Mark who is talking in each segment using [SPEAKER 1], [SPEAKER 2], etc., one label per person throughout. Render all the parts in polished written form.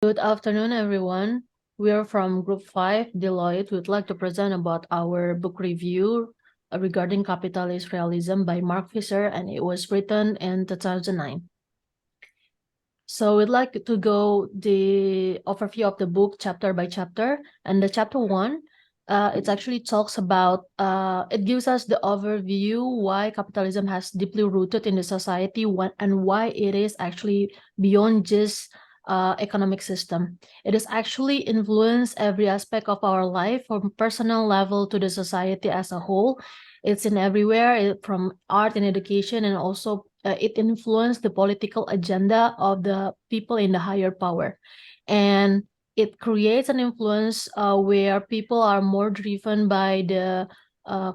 [SPEAKER 1] Good afternoon, everyone. We are from Group 5, Deloitte. We'd like to present about our book review regarding Capitalist Realism by Mark Fisher, and it was written in 2009. So we'd like to go the overview of the book chapter by chapter. And the chapter 1, it actually talks about, it gives us the overview why capitalism has deeply rooted in the society and why it is actually beyond just economic system. It is actually influenced every aspect of our life, from personal level to the society as a whole. It's in everywhere, from art and education, and also it influenced the political agenda of the people in the higher power. And it creates an influence where people are more driven by the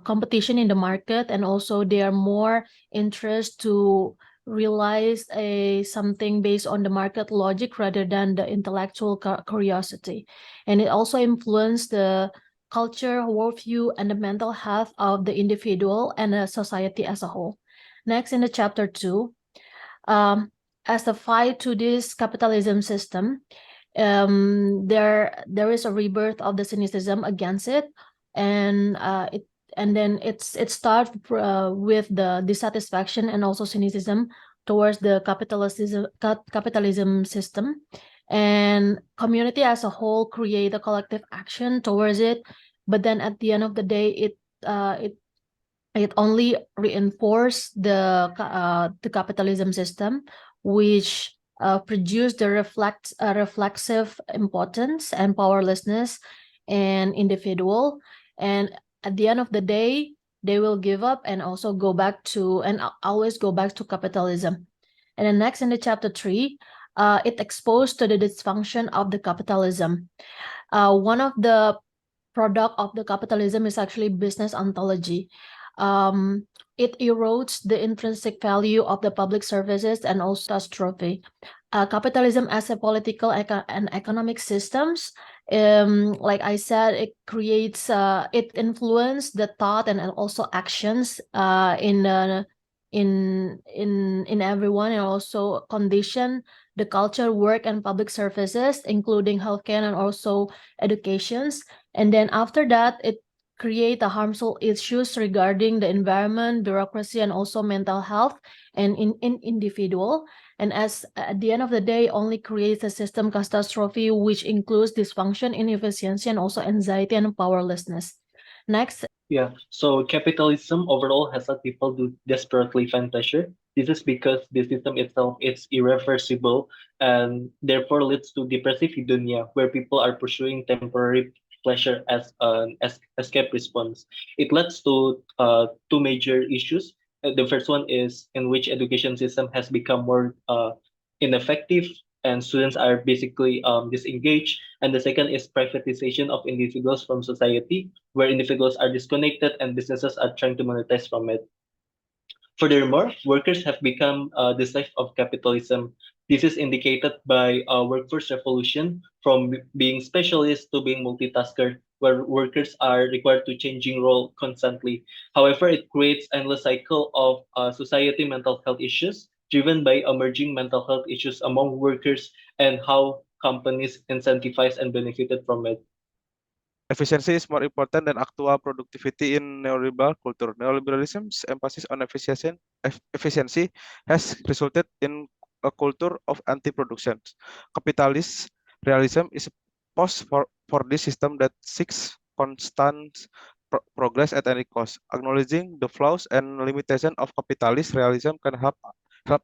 [SPEAKER 1] competition in the market, and also they are more interested to realize something based on the market logic rather than the intellectual curiosity. And it also influenced the culture, worldview, and the mental health of the individual and the society as a whole. Next, in the chapter 2, as a fight to this capitalism system, there is a rebirth of the cynicism against it, and it starts with the dissatisfaction and also cynicism towards the capitalism system, and community as a whole create a collective action towards it. But then at the end of the day, it only reinforced the capitalism system, which produced the reflexive impotence and powerlessness and individual. And at the end of the day, they will give up and also go back to, and always go back to capitalism. And then next, in the chapter 3, it exposed to the dysfunction of the capitalism. One of the product of the capitalism is actually business ontology. It erodes the intrinsic value of the public services and also catastrophe. Capitalism as a political and economic systems, like I said, it creates, it influences the thought and also actions in everyone, and also condition the culture, work, and public services, including healthcare and also educations. And then after that, it create a harmful issues regarding the environment, bureaucracy, and also mental health and in individual. And as at the end of the day, only creates a system catastrophe, which includes dysfunction, inefficiency, and also anxiety and powerlessness. Next.
[SPEAKER 2] Yeah, so capitalism overall has led people to desperately find pleasure. This is because the system itself is irreversible and therefore leads to depressive hedonia, where people are pursuing temporary pleasure as an escape response. It leads to two major issues. The first one is in which education system has become more ineffective and students are basically disengaged. And the second is privatization of individuals from society, where individuals are disconnected and businesses are trying to monetize from it. Furthermore, workers have become the slave of capitalism. This is indicated by workforce revolution, from being specialists to being multitasker, where workers are required to changing role constantly. However, it creates endless cycle of society mental health issues driven by emerging mental health issues among workers and how companies incentivize and benefited from it.
[SPEAKER 3] Efficiency is more important than actual productivity in neoliberal culture. Neoliberalism's emphasis on efficiency has resulted in a culture of anti-production. Capitalist realism is a post for this system that seeks constant progress at any cost. Acknowledging the flaws and limitations of capitalist realism can help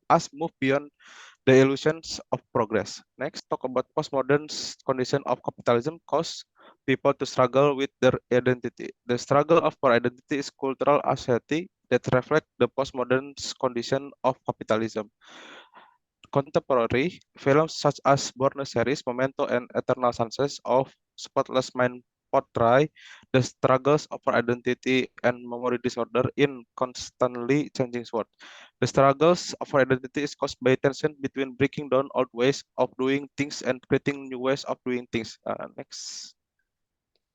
[SPEAKER 3] us move beyond the illusions of progress. Next, talk about postmodern condition of capitalism cause people to struggle with their identity. The struggle for identity is cultural anxiety that reflect the postmodern condition of capitalism. Contemporary films such as Born series, Memento, and Eternal Sunsets of Spotless Mind portray the struggles over identity and memory disorder in constantly changing world. The struggles over identity is caused by tension between breaking down old ways of doing things and creating new ways of doing things. Next.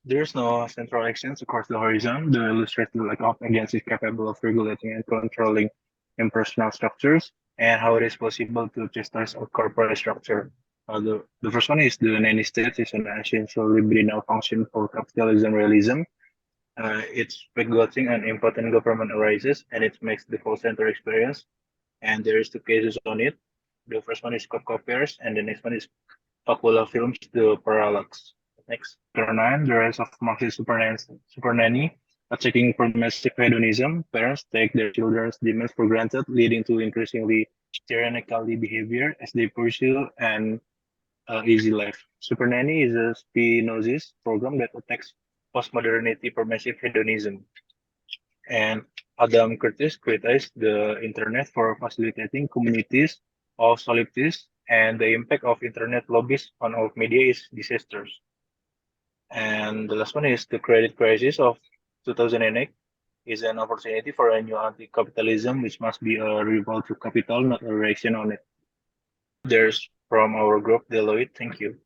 [SPEAKER 4] There's no central actions across the horizon. The illustrated lack of agency is capable of regulating and controlling impersonal structures, and how it is possible to chastise a corporate structure. The first one is the nanny state is an essential libidinal function for capitalism realism. Its regulating an important government arises, and it makes the call center experience. And there is two cases on it. The first one is copiers, and the next one is Papula Films, the Parallax. Next, chapter 9, the rise of Marxist super nanny. Attacking domestic hedonism, parents take their children's demands for granted, leading to increasingly tyrannical behavior as they pursue an easy life. Super Nanny is a Spinozist program that attacks postmodernity permissive hedonism. And Adam Curtis criticized the internet for facilitating communities of solipsists, and the impact of internet lobbies on our media is disastrous. And the last one is the credit crisis of 2008 is an opportunity for a new anti-capitalism, which must be a revolt to capital, not a reaction on it. There's from our group Deloitte. Thank you.